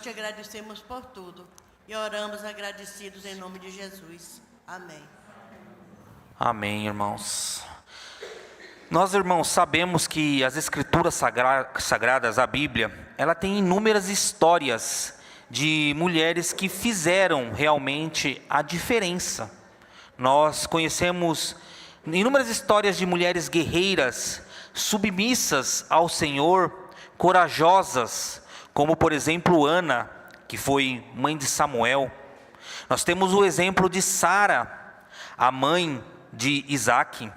Te agradecemos por tudo e oramos agradecidos em nome de Jesus. Amém. Amém, irmãos. Nós, irmãos, sabemos que as Escrituras Sagradas, a Bíblia, ela tem inúmeras histórias de mulheres que fizeram realmente a diferença. Nós conhecemos inúmeras histórias de mulheres guerreiras, submissas ao Senhor, corajosas, como por exemplo Ana, que foi mãe de Samuel. Nós temos o exemplo de Sara, a mãe de Isaque,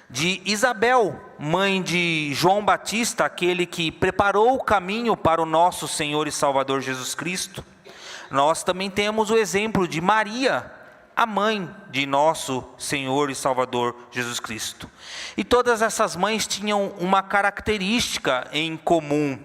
de Isabel, mãe de João Batista, aquele que preparou o caminho para o nosso Senhor e Salvador Jesus Cristo. Nós também temos o exemplo de Maria, a mãe de nosso Senhor e Salvador Jesus Cristo. E todas essas mães tinham uma característica em comum.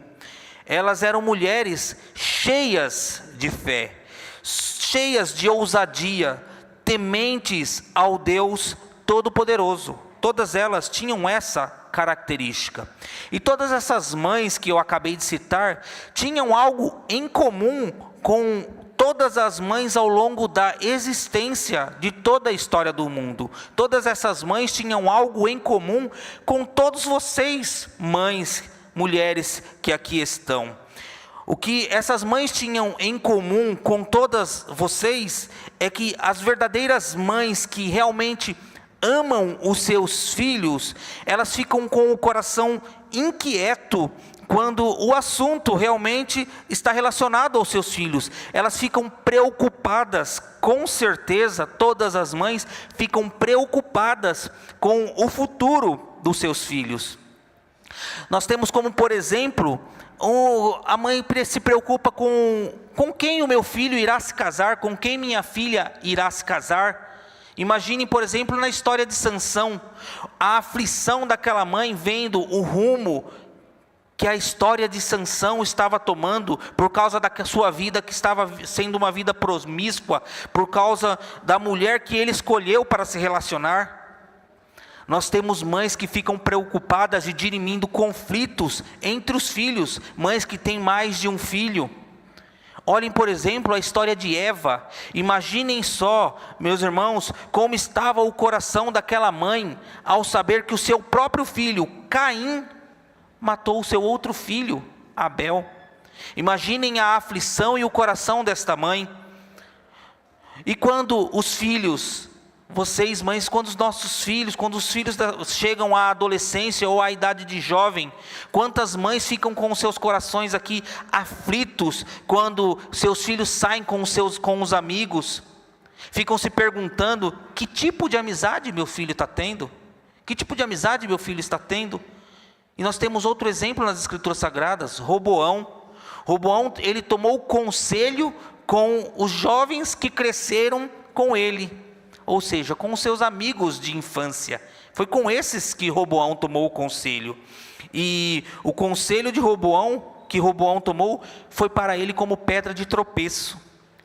Elas eram mulheres cheias de fé, cheias de ousadia, tementes ao Deus Todo-Poderoso. Todas elas tinham essa característica. E todas essas mães que eu acabei de citar, tinham algo em comum com todas as mães ao longo da existência de toda a história do mundo. Todas essas mães tinham algo em comum com todos vocês, mães, mulheres que aqui estão. O que essas mães tinham em comum com todas vocês é que as verdadeiras mães que realmente amam os seus filhos, elas ficam com o coração inquieto quando o assunto realmente está relacionado aos seus filhos. Elas ficam preocupadas, com certeza, todas as mães ficam preocupadas com o futuro dos seus filhos. Nós temos como, por exemplo, a mãe se preocupa com quem o meu filho irá se casar, com quem minha filha irá se casar. Imaginem, por exemplo, na história de Sansão, a aflição daquela mãe vendo o rumo que a história de Sansão estava tomando, por causa da sua vida que estava sendo uma vida promíscua, por causa da mulher que ele escolheu para se relacionar. Nós temos mães que ficam preocupadas e dirimindo conflitos entre os filhos, mães que têm mais de um filho. Olhem, por exemplo, a história de Eva. Imaginem só, meus irmãos, como estava o coração daquela mãe ao saber que o seu próprio filho, Caim, matou o seu outro filho, Abel. Imaginem a aflição e o coração desta mãe. E quando os filhos, vocês mães, quando os filhos chegam à adolescência ou à idade de jovem, quantas mães ficam com os seus corações aqui aflitos, quando seus filhos saem com os amigos, ficam se perguntando, que tipo de amizade meu filho está tendo? Que tipo de amizade meu filho está tendo? E nós temos outro exemplo nas Escrituras Sagradas, Roboão. Roboão, ele tomou conselho com os jovens que cresceram com ele, ou seja, com os seus amigos de infância. Foi com esses que Roboão tomou o conselho. E o conselho de Roboão, que Roboão tomou, foi para ele como pedra de tropeço.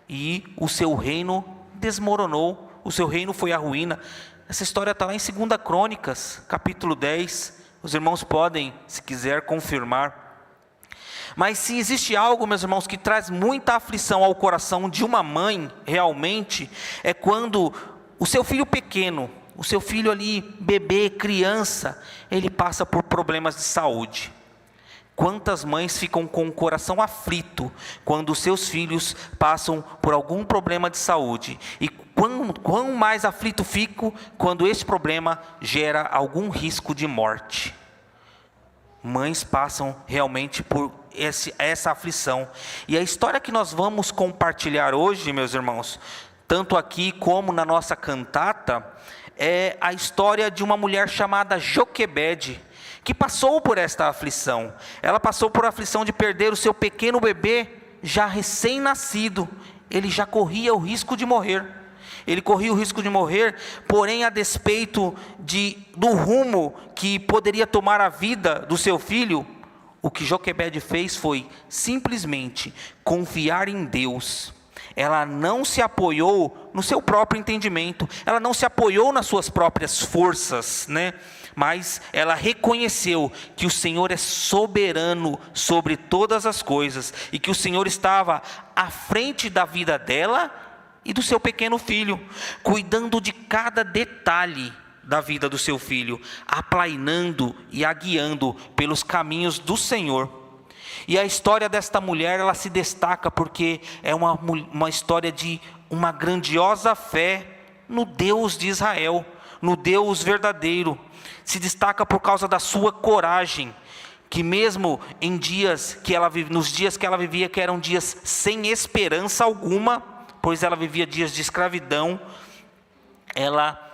E o seu reino desmoronou, o seu reino foi à ruína. Essa história está lá em 2 Crônicas, capítulo 10. Os irmãos podem, se quiser, confirmar. Mas se existe algo, meus irmãos, que traz muita aflição ao coração de uma mãe, realmente, é quando o seu filho pequeno, o seu filho ali, bebê, criança, ele passa por problemas de saúde. Quantas mães ficam com o coração aflito quando os seus filhos passam por algum problema de saúde? E quão mais aflito fico quando esse problema gera algum risco de morte? Mães passam realmente por essa aflição. E a história que nós vamos compartilhar hoje, meus irmãos, tanto aqui como na nossa cantata, é a história de uma mulher chamada Joquebede, que passou por esta aflição. Ela passou por a aflição de perder o seu pequeno bebê, já recém-nascido. Ele já corria o risco de morrer. Ele corria o risco de morrer, porém, a despeito do rumo que poderia tomar a vida do seu filho, o que Joquebede fez foi simplesmente confiar em Deus. ela não se apoiou no seu próprio entendimento, ela não se apoiou nas suas próprias forças, né? Mas ela reconheceu que o Senhor é soberano sobre todas as coisas e que o Senhor estava à frente da vida dela e do seu pequeno filho, cuidando de cada detalhe da vida do seu filho, aplainando e a guiando pelos caminhos do Senhor. E a história desta mulher, ela se destaca porque é uma história de uma grandiosa fé no Deus de Israel, no Deus verdadeiro. Se destaca por causa da sua coragem, que mesmo em nos dias que ela vivia, que eram dias sem esperança alguma, pois ela vivia dias de escravidão, ela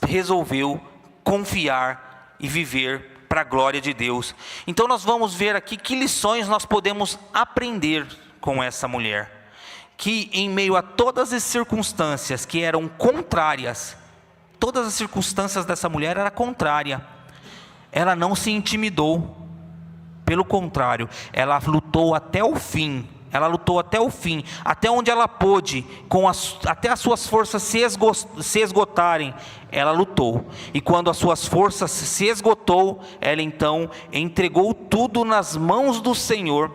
resolveu confiar e viver para a glória de Deus. Então nós vamos ver aqui que lições nós podemos aprender com essa mulher, que em meio a todas as circunstâncias que eram contrárias, todas as circunstâncias dessa mulher era contrária, ela não se intimidou, pelo contrário, ela lutou até o fim. Ela lutou até o fim, até onde ela pôde, até as suas forças se esgotarem, ela lutou. E quando as suas forças se esgotou, ela então entregou tudo nas mãos do Senhor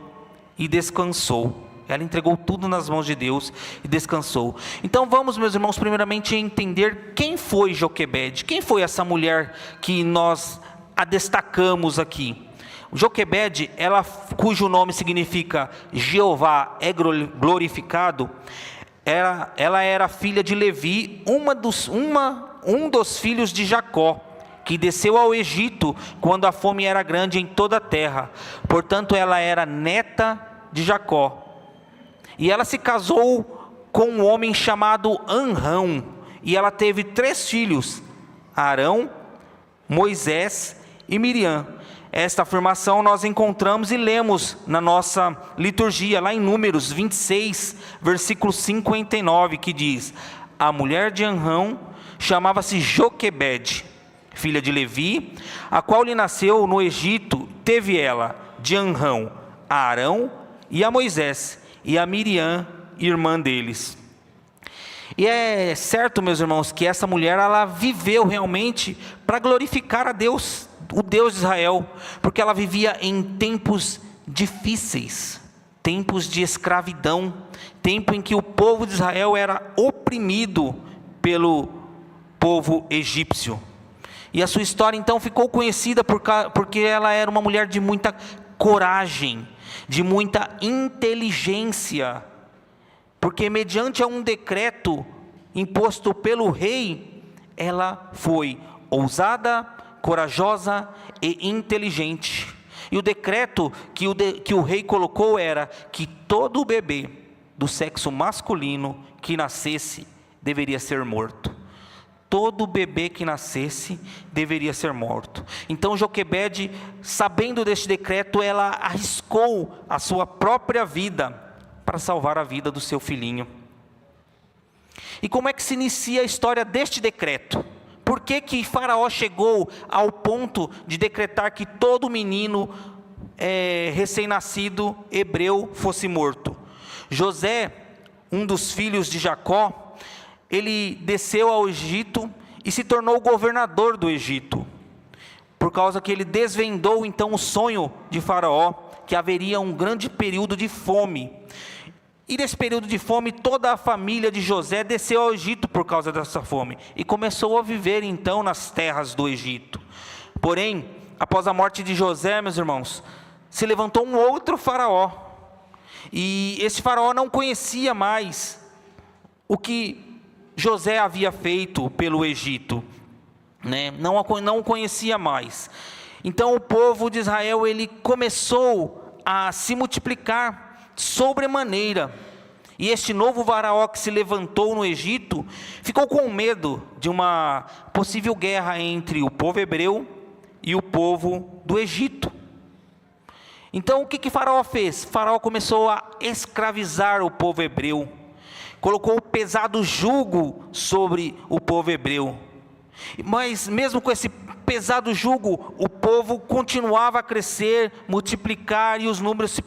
e descansou. Ela entregou tudo nas mãos de Deus e descansou. Então vamos, meus irmãos, primeiramente entender quem foi Joquebede, quem foi essa mulher que nós a destacamos aqui. Joquebede, cujo nome significa Jeová é glorificado, ela era filha de Levi, um dos filhos de Jacó, que desceu ao Egito quando a fome era grande em toda a terra. Portanto, ela era neta de Jacó. E ela se casou com um homem chamado Amrão, e ela teve 3 filhos, Arão, Moisés e Miriam. Esta afirmação nós encontramos e lemos na nossa liturgia, lá em Números 26, versículo 59, que diz: a mulher de Amrão chamava-se Joquebede, filha de Levi, a qual lhe nasceu no Egito. Teve ela de Amrão a Arão e a Moisés, e a Miriam, irmã deles. E é certo, meus irmãos, que essa mulher, ela viveu realmente para glorificar a Deus, o Deus de Israel, porque ela vivia em tempos difíceis, tempos de escravidão, tempo em que o povo de Israel era oprimido pelo povo egípcio. E a sua história então ficou conhecida porque ela era uma mulher de muita coragem, de muita inteligência, porque mediante a um decreto imposto pelo rei, ela foi ousada, corajosa e inteligente. E o decreto que o rei colocou era que todo bebê do sexo masculino que nascesse deveria ser morto. Todo bebê que nascesse deveria ser morto. Então Joquebede, sabendo deste decreto, ela arriscou a sua própria vida para salvar a vida do seu filhinho. E como é que se inicia a história deste decreto? Por que Faraó chegou ao ponto de decretar que todo menino recém-nascido hebreu fosse morto? José, um dos filhos de Jacó, ele desceu ao Egito e se tornou governador do Egito, por causa que ele desvendou então o sonho de Faraó, que haveria um grande período de fome. E nesse período de fome, toda a família de José desceu ao Egito por causa dessa fome, e começou a viver então nas terras do Egito. Porém, após a morte de José, meus irmãos, se levantou um outro faraó, e esse faraó não conhecia mais o que José havia feito pelo Egito, né? Não o conhecia mais. Então o povo de Israel, ele começou a se multiplicar sobremaneira, e este novo faraó que se levantou no Egito ficou com medo de uma possível guerra entre o povo hebreu e o povo do Egito. Então o que Faraó fez? Faraó começou a escravizar o povo hebreu, colocou pesado jugo sobre o povo hebreu, Mas mesmo com esse pesado jugo, o povo continuava a crescer, multiplicar, e os números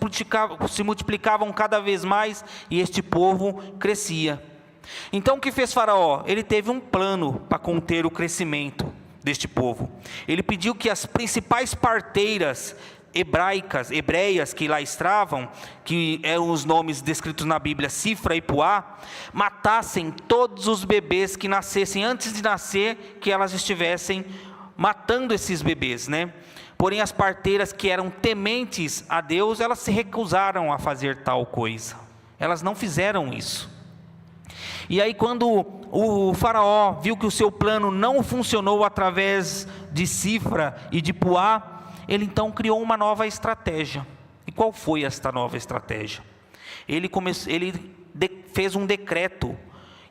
se multiplicavam cada vez mais, e este povo crescia. Então o que fez Faraó? Ele teve um plano para conter o crescimento deste povo. Ele pediu que as principais parteiras hebreias que lá estavam, que eram os nomes descritos na Bíblia, Cifra e Puá, matassem todos os bebês que nascessem. Antes de nascer, que elas estivessem matando esses bebês, né? Porém, as parteiras que eram tementes a Deus, elas se recusaram a fazer tal coisa. Elas não fizeram isso. E aí, quando o faraó viu que o seu plano não funcionou através de Cifra e de Puá, ele então criou uma nova estratégia. E qual foi esta nova estratégia? Ele fez um decreto,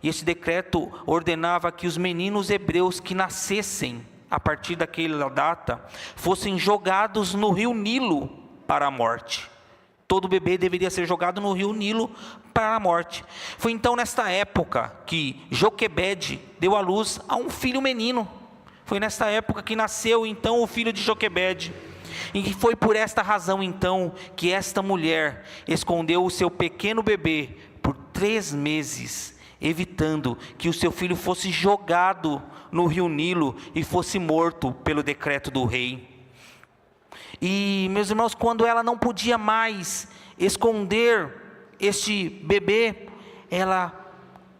e esse decreto ordenava que os meninos hebreus que nascessem a partir daquela data fossem jogados no rio Nilo para a morte. Todo bebê deveria ser jogado no rio Nilo para a morte. Foi então nesta época que Joquebede deu à luz a um filho menino. Foi nesta época que nasceu então o filho de Joquebede. E foi por esta razão então que esta mulher escondeu o seu pequeno bebê por 3 meses, evitando que o seu filho fosse jogado no rio Nilo e fosse morto pelo decreto do rei. E, meus irmãos, quando ela não podia mais esconder este bebê, ela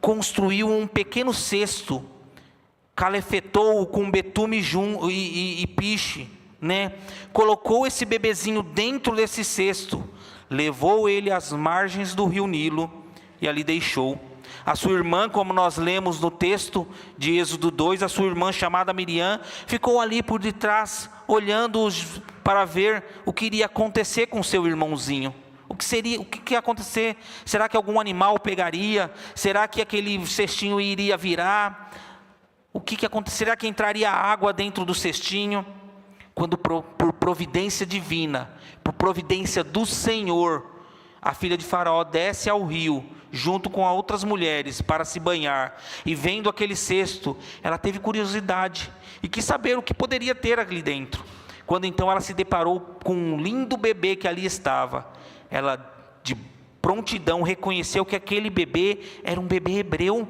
construiu um pequeno cesto, calefetou-o com betume e piche, né? Colocou esse bebezinho dentro desse cesto, levou ele às margens do rio Nilo e ali deixou. A sua irmã, como nós lemos no texto de Êxodo 2, a sua irmã chamada Miriam, ficou ali por detrás, olhando para ver o que iria acontecer com seu irmãozinho. O que ia acontecer? Será que algum animal pegaria? Será que aquele cestinho iria virar? O que aconteceria? Será que entraria água dentro do cestinho? Quando por providência divina, por providência do Senhor, a filha de Faraó desce ao rio, junto com outras mulheres, para se banhar, e vendo aquele cesto, ela teve curiosidade, e quis saber o que poderia ter ali dentro. Quando então ela se deparou com um lindo bebê que ali estava, ela de prontidão reconheceu que aquele bebê era um bebê hebreu,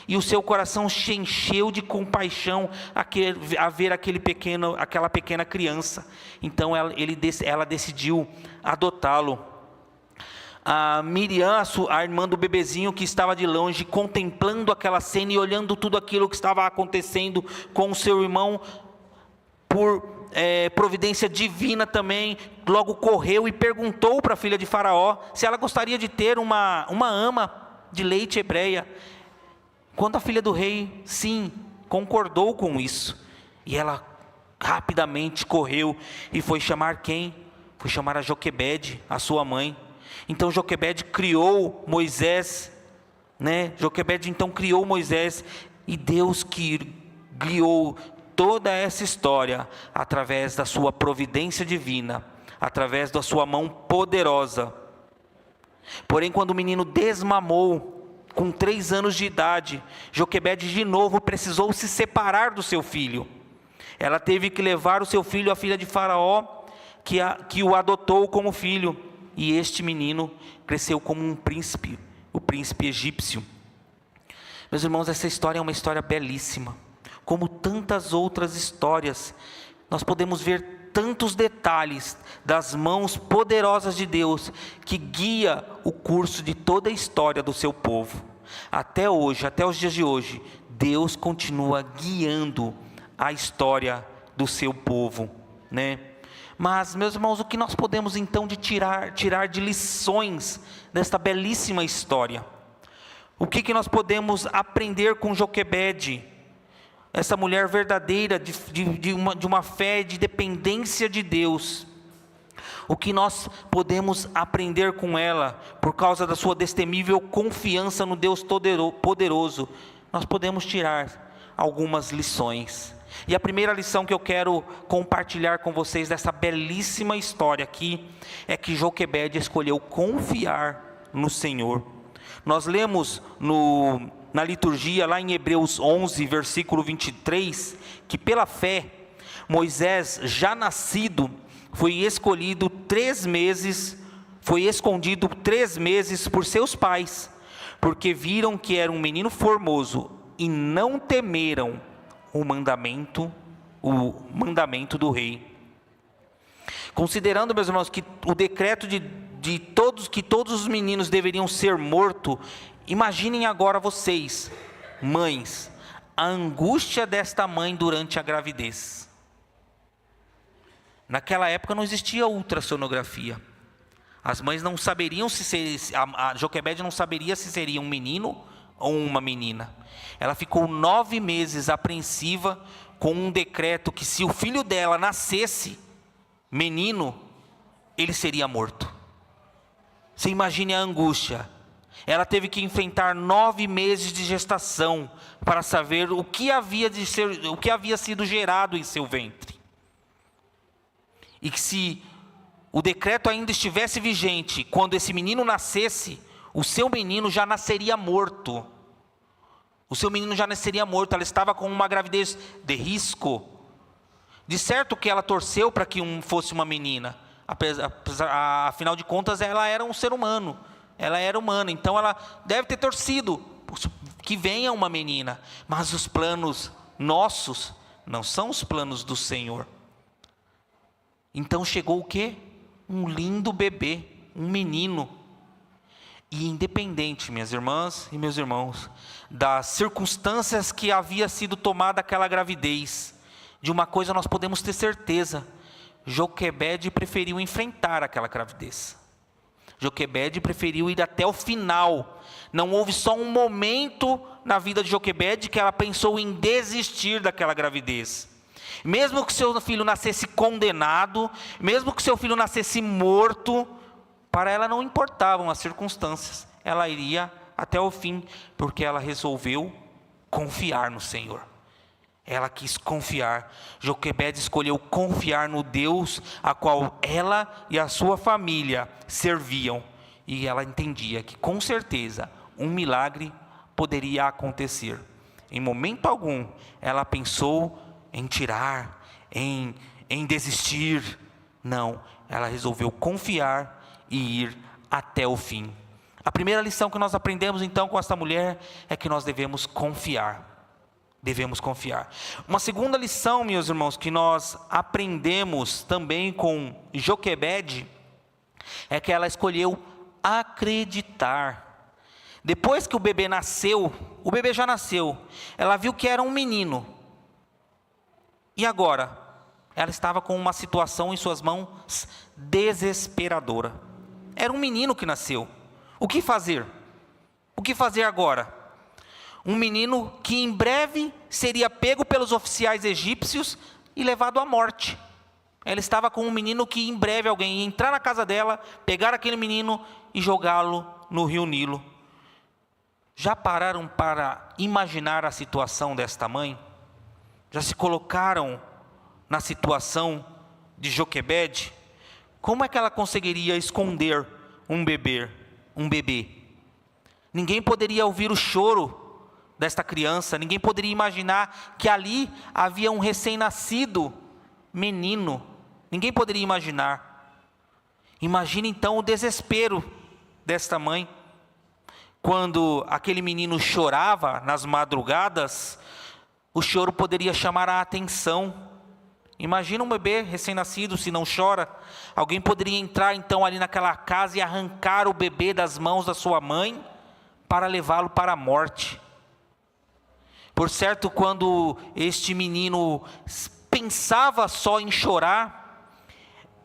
e o seu coração se encheu de compaixão a ver aquela pequena criança. Então ela decidiu adotá-lo. A Miriam, a irmã do bebezinho que estava de longe, contemplando aquela cena e olhando tudo aquilo que estava acontecendo com o seu irmão, por providência divina também, logo correu e perguntou para a filha de Faraó se ela gostaria de ter uma ama de leite hebreia. Quando a filha do rei, sim, concordou com isso, e ela rapidamente correu e foi chamar quem? Foi chamar a Joquebede, a sua mãe. Então Joquebede criou Moisés, né? Joquebede então criou Moisés, e Deus que guiou toda essa história através da sua providência divina, através da sua mão poderosa. Porém, quando o menino desmamou, com 3 anos de idade, Joquebede de novo precisou se separar do seu filho. Ela teve que levar o seu filho à filha de Faraó, que o adotou como filho. E este menino cresceu como um príncipe, o príncipe egípcio. Meus irmãos, essa história é uma história belíssima. Como tantas outras histórias, nós podemos ver tantos detalhes das mãos poderosas de Deus, que guia o curso de toda a história do seu povo. Até hoje, até os dias de hoje, Deus continua guiando a história do seu povo, né? Mas, meus irmãos, o que nós podemos então tirar de lições desta belíssima história? O que nós podemos aprender com Joquebede? Essa mulher verdadeira, de uma fé de dependência de Deus. O que nós podemos aprender com ela, por causa da sua destemível confiança no Deus poderoso? Nós podemos tirar algumas lições. E a primeira lição que eu quero compartilhar com vocês dessa belíssima história aqui, é que Joquebede escolheu confiar no Senhor. Nós lemos na liturgia, lá em Hebreus 11, versículo 23, que pela fé, Moisés, já nascido, foi escondido 3 meses por seus pais, porque viram que era um menino formoso e não temeram o mandamento do rei. Considerando, meus irmãos, que o decreto que todos os meninos deveriam ser mortos, imaginem agora vocês, mães, a angústia desta mãe durante a gravidez. Naquela época não existia ultrassonografia. As mães não saberiam a Joquebede não saberia se seria um menino ou uma menina. Ela ficou 9 meses apreensiva com um decreto que se o filho dela nascesse menino, ele seria morto. Você imagine a angústia. Ela teve que enfrentar 9 meses de gestação para saber o que havia sido gerado em seu ventre. E que se o decreto ainda estivesse vigente, quando esse menino nascesse, o seu menino já nasceria morto. Ela estava com uma gravidez de risco. De certo que ela torceu para que fosse uma menina. Afinal de contas, ela era um ser humano. Ela era humana, então ela deve ter torcido que venha uma menina. Mas os planos nossos não são os planos do Senhor. Então chegou o quê? Um lindo bebê, um menino. E independente, minhas irmãs e meus irmãos, das circunstâncias que havia sido tomada aquela gravidez, de uma coisa nós podemos ter certeza: Joquebede preferiu enfrentar aquela gravidez. Joquebede preferiu ir até o final. Não houve só um momento na vida de Joquebede que ela pensou em desistir daquela gravidez. Mesmo que seu filho nascesse condenado, mesmo que seu filho nascesse morto, para ela não importavam as circunstâncias. Ela iria até o fim, porque ela resolveu confiar no Senhor. Ela quis confiar. Joquebede escolheu confiar no Deus a qual ela e a sua família serviam. E ela entendia que com certeza um milagre poderia acontecer. Em momento algum ela pensou em tirar, em desistir. Não, ela resolveu confiar e ir até o fim. A primeira lição que nós aprendemos então com esta mulher é que nós devemos confiar. Devemos confiar. Uma segunda lição, meus irmãos, que nós aprendemos também com Joquebede, é que ela escolheu acreditar. Depois que o bebê já nasceu, ela viu que era um menino. E agora? Ela estava com uma situação em suas mãos desesperadora. Era um menino que nasceu. O que fazer? O que fazer agora? Um menino que em breve seria pego pelos oficiais egípcios e levado à morte. Ela estava com um menino que em breve alguém ia entrar na casa dela, pegar aquele menino e jogá-lo no rio Nilo. Já pararam para imaginar a situação desta mãe? Já se colocaram na situação de Joquebede? Como é que ela conseguiria esconder um bebê? Ninguém poderia ouvir o choro desta criança, ninguém poderia imaginar que ali havia um recém-nascido menino. Ninguém poderia imaginar. Imagine então o desespero desta mãe, quando aquele menino chorava nas madrugadas. O choro poderia chamar a atenção. Imagina um bebê recém-nascido, se não chora. Alguém poderia entrar então ali naquela casa e arrancar o bebê das mãos da sua mãe para levá-lo para a morte. Por certo, quando este menino pensava só em chorar,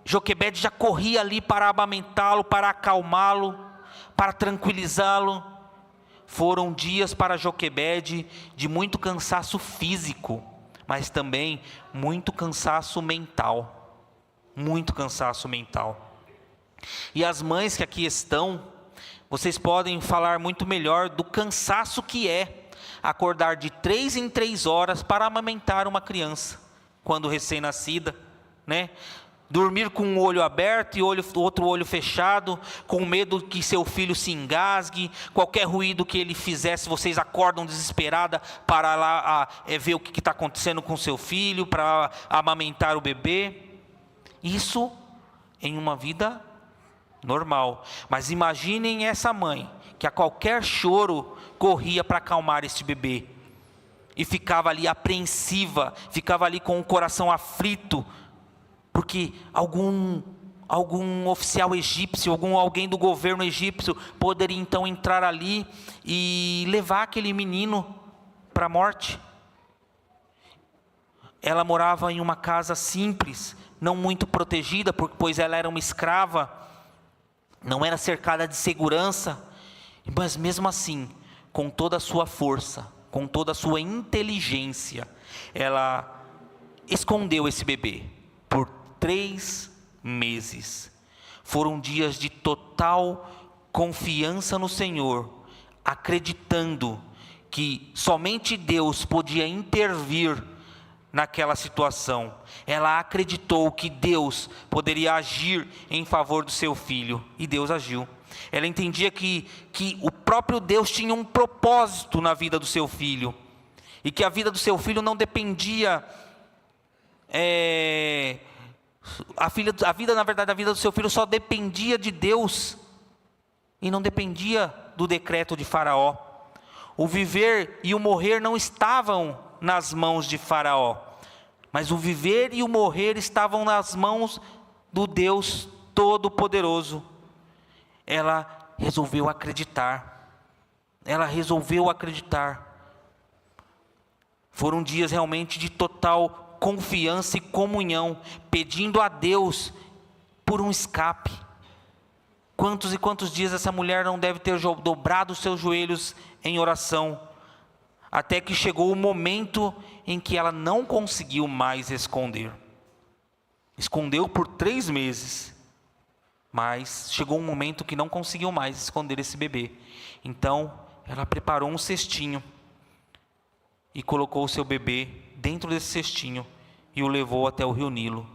Joquebede já corria ali para amamentá-lo, para acalmá-lo, para tranquilizá-lo. Foram dias para Joquebede de muito cansaço físico, mas também muito cansaço mental. Muito cansaço mental. E as mães que aqui estão, vocês podem falar muito melhor do cansaço que é acordar de 3 em 3 horas para amamentar uma criança, quando recém-nascida, né? dormir com um olho aberto e outro olho fechado, com medo que seu filho se engasgue, qualquer ruído que ele fizesse, vocês acordam desesperada para lá ver o que está acontecendo com seu filho, para amamentar o bebê. Isso em uma vida normal. Mas imaginem essa mãe, que a qualquer choro corria para acalmar este bebê, e ficava ali apreensiva, ficava ali com o coração aflito, porque algum oficial egípcio, alguém do governo egípcio poderia então entrar ali e levar aquele menino para a morte. Ela morava em uma casa simples, não muito protegida, pois ela era uma escrava, não era cercada de segurança, mas mesmo assim, com toda a sua força, com toda a sua inteligência, ela escondeu esse bebê por 3 meses. Foram dias de total confiança no Senhor, acreditando que somente Deus podia intervir naquela situação. Ela acreditou que Deus poderia agir em favor do seu filho, e Deus agiu. Ela entendia que o próprio Deus tinha um propósito na vida do seu filho, e que a vida do seu filho não dependia, a vida do seu filho só dependia de Deus, e não dependia do decreto de Faraó. O viver e o morrer não estavam nas mãos de Faraó, mas o viver e o morrer estavam nas mãos do Deus Todo-Poderoso. Ela resolveu acreditar. Foram dias realmente de total confiança e comunhão, pedindo a Deus por um escape. Quantos e quantos dias essa mulher não deve ter dobrado os seus joelhos em oração, até que chegou o momento em que ela não conseguiu mais esconder. Escondeu por 3 meses, mas chegou um momento que não conseguiu mais esconder esse bebê. Então, ela preparou um cestinho e colocou o seu bebê dentro desse cestinho e o levou até o rio Nilo.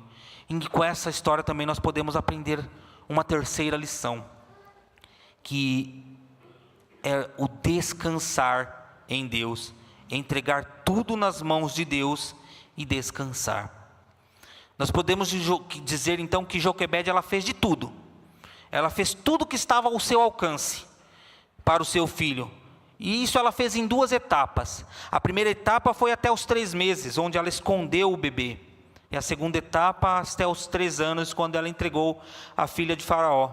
E com essa história também nós podemos aprender uma terceira lição, que é o descansar em Deus, entregar tudo nas mãos de Deus e descansar. Nós podemos dizer então que Joquebede, ela fez de tudo. Ela fez tudo que estava ao seu alcance para o seu filho. E isso ela fez em 2 etapas. A primeira etapa foi até os 3 meses, onde ela escondeu o bebê. E a segunda etapa até os 3 anos, quando ela entregou a filha de Faraó.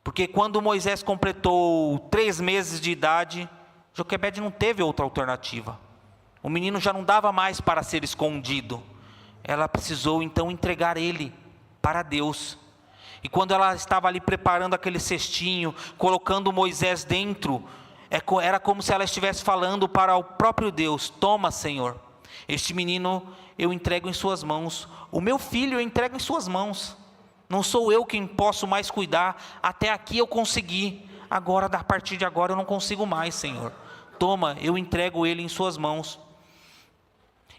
Porque quando Moisés completou 3 meses de idade, Joquebede não teve outra alternativa. O menino já não dava mais para ser escondido. Ela precisou então entregar ele para Deus. E quando ela estava ali preparando aquele cestinho, colocando Moisés dentro, era como se ela estivesse falando para o próprio Deus: toma, Senhor, este menino eu entrego em suas mãos, o meu filho eu entrego em suas mãos. Não sou eu quem posso mais cuidar, até aqui eu consegui, agora, a partir de agora eu não consigo mais, Senhor. Toma, eu entrego ele em suas mãos.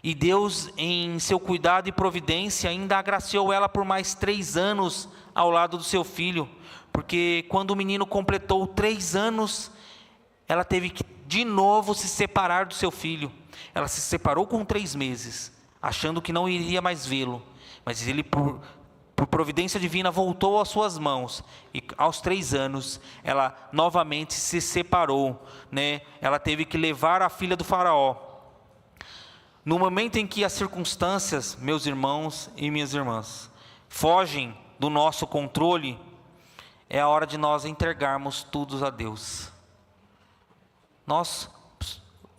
E Deus, em seu cuidado e providência, ainda agraciou ela por mais 3 anos ao lado do seu filho, porque quando o menino completou 3 anos, ela teve que de novo se separar do seu filho. Ela se separou com 3 meses, achando que não iria mais vê-lo, mas ele, por providência divina, voltou às suas mãos, e aos 3 anos, ela novamente se separou, né? Ela teve que levar a filha do faraó. No momento em que as circunstâncias, meus irmãos e minhas irmãs, fogem do nosso controle, é a hora de nós entregarmos tudo a Deus. Nós,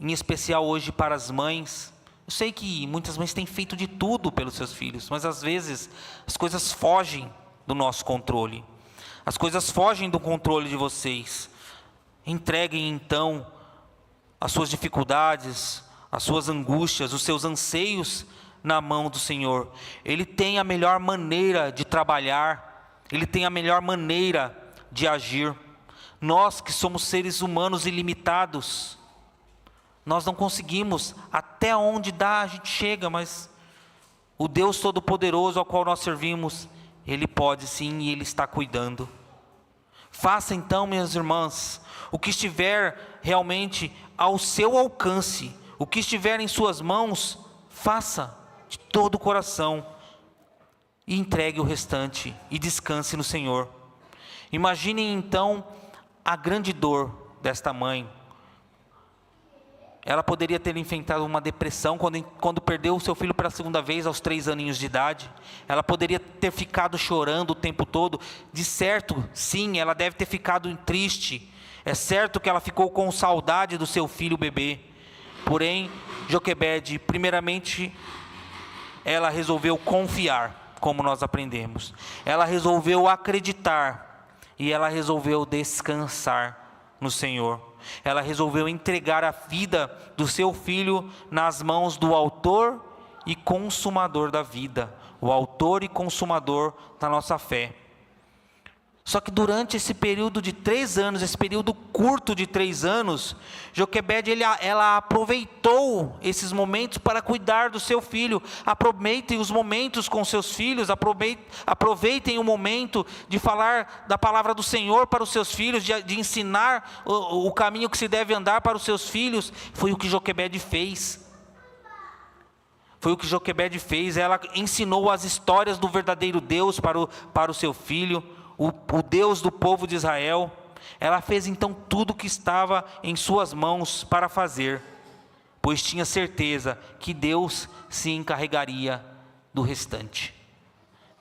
em especial hoje para as mães, eu sei que muitas mães têm feito de tudo pelos seus filhos, mas às vezes as coisas fogem do nosso controle. As coisas fogem do controle de vocês. Entreguem então as suas dificuldades, as suas angústias, os seus anseios na mão do Senhor. Ele tem a melhor maneira de trabalhar, Ele tem a melhor maneira de agir. Nós que somos seres humanos ilimitados, nós não conseguimos, até onde dá a gente chega, mas O Deus Todo-Poderoso ao qual nós servimos, Ele pode sim e Ele está cuidando. Faça então, minhas irmãs, o que estiver realmente ao seu alcance, o que estiver em suas mãos, faça de todo o coração e entregue o restante e descanse no Senhor. Imaginem então a grande dor desta mãe. Ela poderia ter enfrentado uma depressão quando perdeu o seu filho pela segunda vez aos 3 aninhos de idade. Ela poderia ter ficado chorando o tempo todo. De certo, sim, ela deve ter ficado triste. É certo que ela ficou com saudade do seu filho bebê. Porém, Joquebede, primeiramente, ela resolveu confiar, como nós aprendemos. Ela resolveu acreditar e ela resolveu descansar no Senhor. Ela resolveu entregar a vida do seu filho nas mãos do autor e consumador da vida, o autor e consumador da nossa fé. Só que durante esse período de 3 anos, esse período curto de 3 anos, Joquebede, ela aproveitou esses momentos para cuidar do seu filho. Aproveitem os momentos com seus filhos, aproveitem o momento de falar da palavra do Senhor para os seus filhos, de ensinar o caminho que se deve andar para os seus filhos. Foi o que Joquebede fez. Foi o que Joquebede fez. Ela ensinou as histórias do verdadeiro Deus para o seu filho, o Deus do povo de Israel. Ela fez então tudo o que estava em suas mãos para fazer, pois tinha certeza que Deus se encarregaria do restante.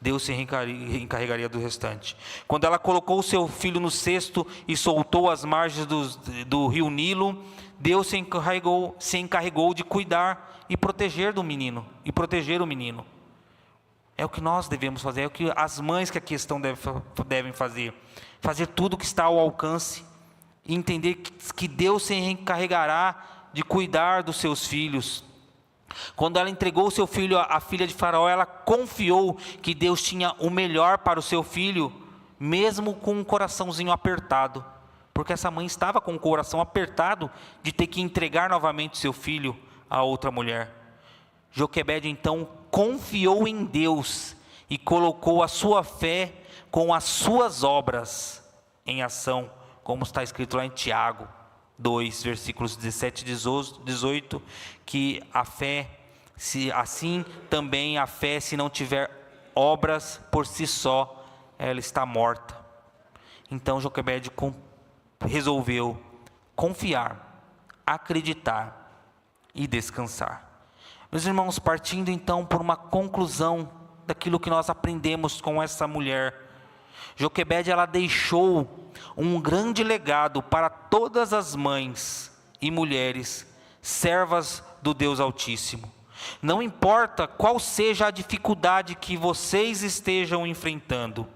Deus se encarregaria do restante. Quando ela colocou o seu filho no cesto e soltou às margens do rio Nilo, Deus se encarregou de cuidar e proteger o menino. É o que nós devemos fazer, é o que as mães que aqui estão devem fazer. Fazer tudo o que está ao alcance e entender que Deus se encarregará de cuidar dos seus filhos. Quando ela entregou o seu filho à filha de Faraó, ela confiou que Deus tinha o melhor para o seu filho, mesmo com um coraçãozinho apertado. Porque essa mãe estava com o coração apertado de ter que entregar novamente seu filho a outra mulher. Joquebede então confiou em Deus e colocou a sua fé com as suas obras em ação, como está escrito lá em Tiago 2, versículos 17 e 18, que a fé, assim também a fé, se não tiver obras por si só, ela está morta. Então Joquebede resolveu confiar, acreditar e descansar. Meus irmãos, partindo então por uma conclusão daquilo que nós aprendemos com essa mulher, Joquebede, ela deixou um grande legado para todas as mães e mulheres, servas do Deus Altíssimo. Não importa qual seja a dificuldade que vocês estejam enfrentando.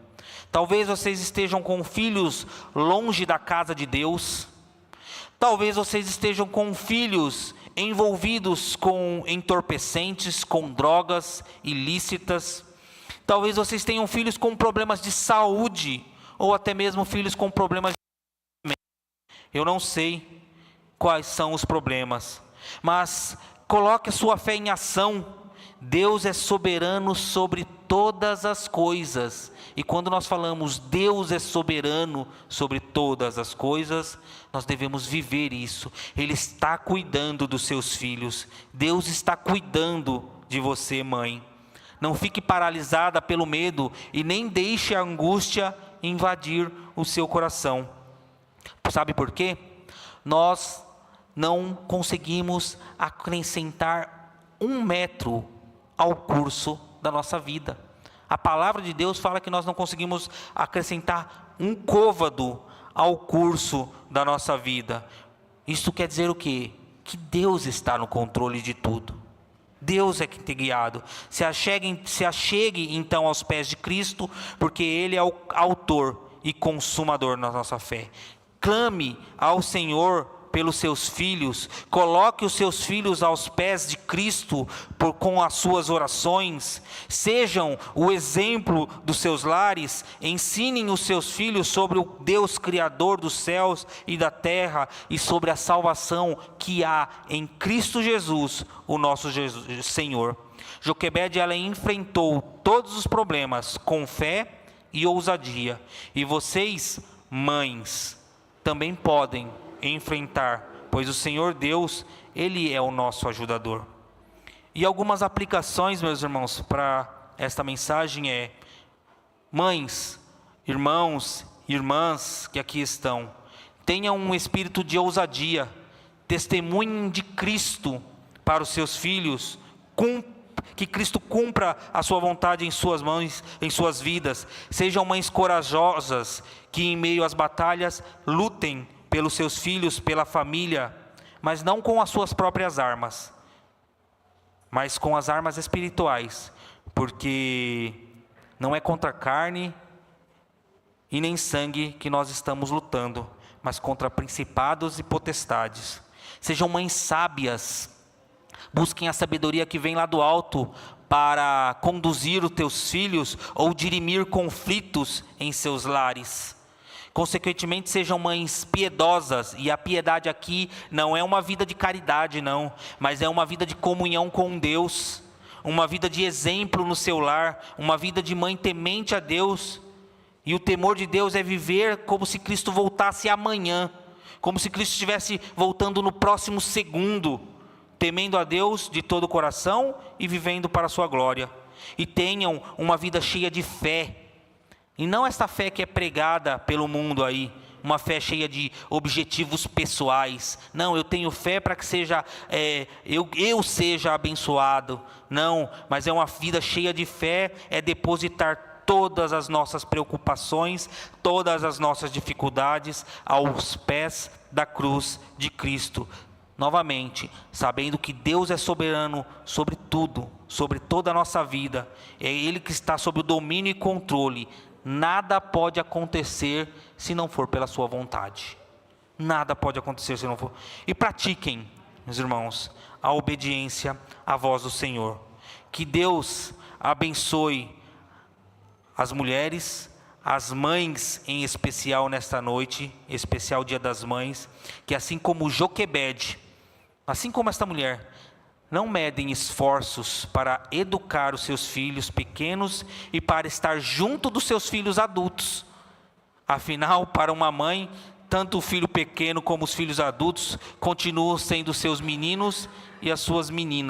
Talvez vocês estejam com filhos longe da casa de Deus. Talvez vocês estejam com filhos envolvidos com entorpecentes, com drogas ilícitas. Talvez vocês tenham filhos com problemas de saúde, ou até mesmo filhos com problemas de... Eu não sei quais são os problemas, mas coloque a sua fé em ação. Deus é soberano sobre todas as coisas. E quando nós falamos Deus é soberano sobre todas as coisas, nós devemos viver isso. Ele está cuidando dos seus filhos. Deus está cuidando de você, mãe. Não fique paralisada pelo medo e nem deixe a angústia invadir o seu coração. Sabe por quê? Nós não conseguimos acrescentar 1 metro ao curso da nossa vida. A palavra de Deus fala que nós não conseguimos acrescentar 1 côvado ao curso da nossa vida. Isso quer dizer o quê? Que Deus está no controle de tudo. Deus é que tem guiado. Se achegue então aos pés de Cristo, porque Ele é o autor e consumador da nossa fé. Clame ao Senhor pelos seus filhos, coloque os seus filhos aos pés de Cristo com as suas orações, sejam o exemplo dos seus lares, ensinem os seus filhos sobre o Deus Criador dos céus e da terra e sobre a salvação que há em Cristo Jesus, o nosso Senhor. Joquebede, ela enfrentou todos os problemas com fé e ousadia, e vocês, mães, também podem enfrentar, pois o Senhor Deus, Ele é o nosso ajudador. E algumas aplicações, meus irmãos, para esta mensagem é: mães, irmãos, irmãs que aqui estão, tenham um espírito de ousadia, testemunhem de Cristo para os seus filhos, que Cristo cumpra a sua vontade em suas mãos, em suas vidas. Sejam mães corajosas, que em meio às batalhas lutem pelos seus filhos, pela família, mas não com as suas próprias armas, mas com as armas espirituais, porque não é contra a carne e nem sangue que nós estamos lutando, mas contra principados e potestades. Sejam mães sábias, busquem a sabedoria que vem lá do alto para conduzir os teus filhos ou dirimir conflitos em seus lares. Consequentemente, sejam mães piedosas, e a piedade aqui não é uma vida de caridade, não, mas é uma vida de comunhão com Deus, uma vida de exemplo no seu lar, uma vida de mãe temente a Deus. E o temor de Deus é viver como se Cristo voltasse amanhã, como se Cristo estivesse voltando no próximo segundo, temendo a Deus de todo o coração e vivendo para a sua glória. E tenham uma vida cheia de fé, e não esta fé que é pregada pelo mundo aí, uma fé cheia de objetivos pessoais. Não, eu tenho fé para que eu seja abençoado. Não, mas é uma vida cheia de fé, é depositar todas as nossas preocupações, todas as nossas dificuldades aos pés da cruz de Cristo. Novamente, sabendo que Deus é soberano sobre tudo, sobre toda a nossa vida, é Ele que está sob o domínio e controle. Nada pode acontecer se não for pela sua vontade. Nada pode acontecer se não for. E pratiquem, meus irmãos, a obediência à voz do Senhor. Que Deus abençoe as mulheres, as mães em especial nesta noite, especial Dia das Mães, que assim como Joquebede, assim como esta mulher, não medem esforços para educar os seus filhos pequenos e para estar junto dos seus filhos adultos. Afinal, para uma mãe, tanto o filho pequeno como os filhos adultos continuam sendo seus meninos e as suas meninas.